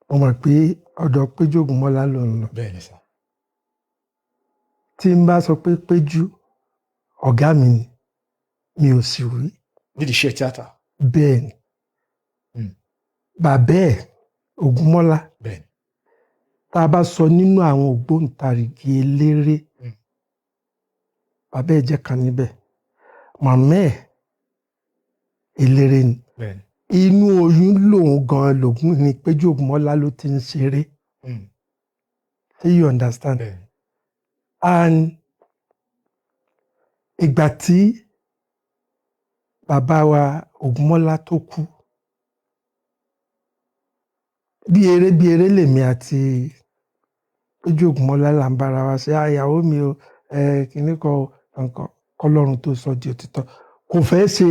mo mọ̀ pé ọ̀dọ̀ Péjú Ògúnmọ́lá ló ń lọ. bẹ́ẹ̀ ni sà. tí n bá sọ pé Péjú ọ̀gá mi ni mi ò sì rí. nídìí iṣẹ́ tíátà. bẹ́ẹ̀ ni bàbá ẹ̀ Ògúnmọ́lá bẹ́ẹ̀ ni. tá a bá sọ nínú àwọn ògbóǹtarìgì eléré bàbá ẹ̀ jẹ́ kan níbẹ̀ màmá ẹ̀ eléré ni. bẹ́ẹ̀ ni. inú oyún lòun gan lògùn ni Péjú Ògúnmọ́lá ló ti ń ṣeré. So you understand? bẹ́ẹ̀ ni. And ìgbà tí bàbá wa Ògúnmọ́lá tó kú bí eré lèmi àti Péjú Ògúnmọ́lá là ń bára wa ṣe àyàwó mi o kìíní kan nǹkan kọlọ́run tó sọ di òtítọ́ kò fẹ́ ṣe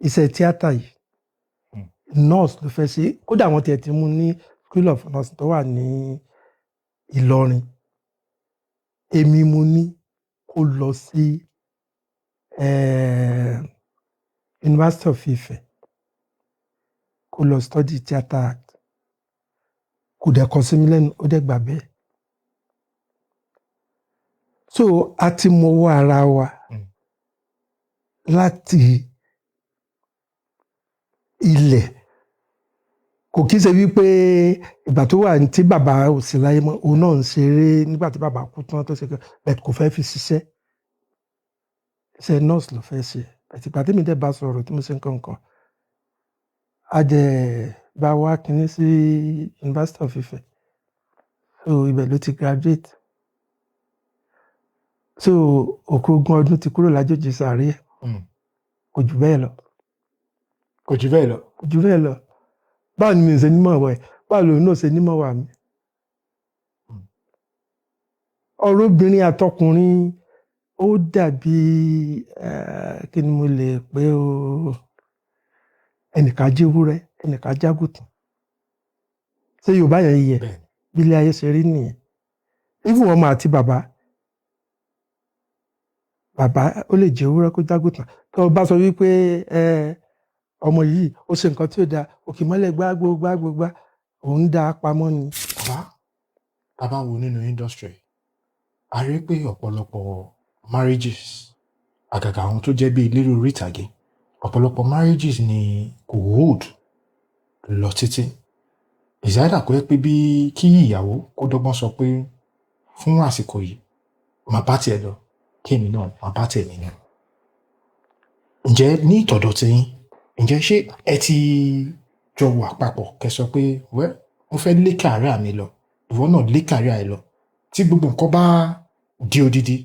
iṣẹ́ tíátà yìí nurse ló fẹ́ ṣe kódà wọ́n tiẹ̀ ti mú ní school of nurse tó wà ní Ìlọrin èmi mo ní kó lọ sí University of Ife kó lọ study theatre act kò dẹ̀ kọ sí mi lẹ́nu ó dẹ̀ gbà bẹ́ẹ̀. So a ti mọwọ́ ara wa láti ilẹ̀ kò kí ṣe wípé ìgbà tó wà tí bàbá ò sí láyé mọ́ òun náà ń ṣeré nígbà tí bàbá kú tán tó ṣe bẹ́ẹ̀ kò fẹ́ fi ṣiṣẹ́ iṣẹ́ nurse ló fẹ́ ṣe àti ìgbà tí mi dẹ̀ bá sọ̀rọ̀ tí mo ṣe nǹkan kan a dẹ̀ bá wá kínní sí University of Ife so ibẹ̀ ló ti graduate so òkú ogún ọdún ti kúrò lájòjì sàárè kò jù bẹ́ẹ̀ lọ. kò jù bẹ́ẹ̀ lọ. kò jù bẹ́ẹ̀ lọ báwo ni mi ò ṣe nímọ̀ wẹ̀ báwo lòun náà ṣe nímọ̀ wà mí. ọ̀rọ̀ obìnrin àtọkùnrin ó dàbí kí ni mo lè pè ó ẹnìkan jẹ́wúrẹ́ ẹnìkan jágùtàn ṣé Yorùbá yẹn yẹ bí ilé ayé ṣe rí nìyẹn even ọmọ àti bàbá ó lè jẹ́ ewúrẹ́ kó jágùtàn tó o bá sọ wípé ọmọ yìí ó ṣe nǹkan tí ó dáa òkè mọ́lẹ̀ gbágbógbá òun dá a pamọ́ ni. bàbá wo nínú industry a rí pé ọ̀pọ̀lọpọ̀ marriages àgàgà àwọn tó jẹ́ bí eléré orí ìtàgé ọ̀pọ̀lọpọ̀ marriages ni kò hold lọ títí ìsáyédà kó yẹ pé bí kí ìyàwó kó dọ́gbọ́n sọ pé fún àsìkò yìí màá bá tiẹ̀ lọ kéèmí náà màá bá tèmi náà. ǹjẹ́ ní ìtọ̀dọ̀ tí yín ǹjẹ́ ṣé ẹ ti jọ wà papọ̀ kẹ́ sọ pé mo fẹ́ lé kàríà mi lọ ìwọ náà lé kàríà ẹ lọ tí gbogbo nǹkan bá di odidi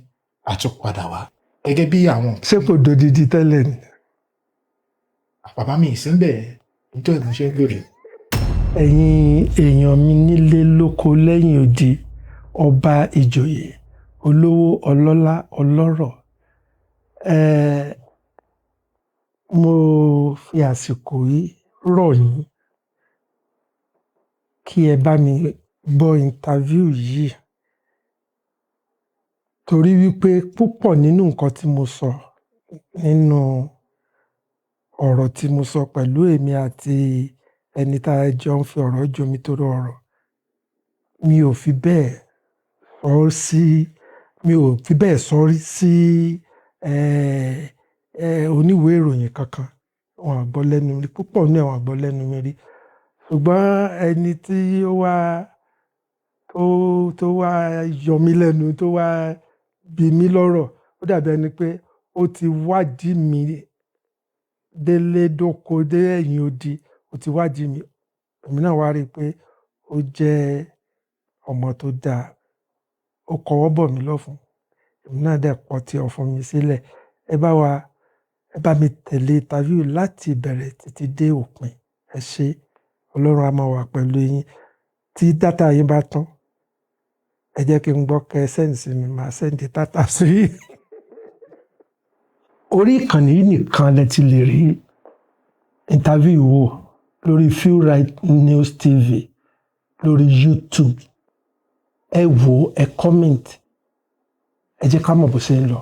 àtúpadà wá gẹ́gẹ́ bí àwọn. ṣé kò dodidi tẹ́lẹ̀ ni. bàbá mi ìsínbẹ̀ nítorí mo ṣe ń gbèrè. ẹ̀yin èèyàn mi nílé lóko lẹ́yìn odi ọba ìjòyè olówó ọlọ́lá ọlọ́rọ̀ mo fi àsìkò yìí rọ̀ yín kí ẹ bá mi gbọ́ interview yìí torí wípé púpọ̀ nínú nǹkan tí mo sọ nínú ọ̀rọ̀ tí mo sọ pẹ̀lú èmi àti ẹni tá a jọ ń fi ọ̀rọ̀ jomi toro ọ̀rọ̀ mi ò fi bẹ́ẹ̀ sọ sí oníwèé ìròyìn kankan wọn àgbọ́ lẹ́nu mi púpọ̀ ní àwọn àgbọ́ lẹ́nu mi rí ṣùgbọ́n ẹni tí ó wá yọ mí lẹ́nu tó wá bí mi lọ́rọ̀ ó dàbí ẹni pé ó ti wádìí mi délé dóko dé ẹ̀yìn odi ó ti wádìí mi èmi náà wá rí i pé ó jẹ́ ọmọ tó dáa ó kọwọ́ bọ̀ mí lọ́fun èmi náà dẹ̀ pọ̀ tí ọ̀fun mi sílẹ̀ ẹ bá mi tẹ̀lé interview láti ìbẹ̀rẹ̀ títí dé òpin ẹ ṣé Ọlọ́run á máa wà pẹ̀lú yín tí dátà yín bá tán ẹ jẹ́ kí n gbọ́ kẹ́ ẹ sẹ́ǹdì sí mi màá sẹ́ǹdì dátà sí i. orí ìkànnì yìí nìkan lẹ ti lè rí interview wò lórí Fuelright News TV lórí YouTube ẹ wò ẹ comment ẹ jẹ́ ká mọ̀ bó ṣe ń lọ.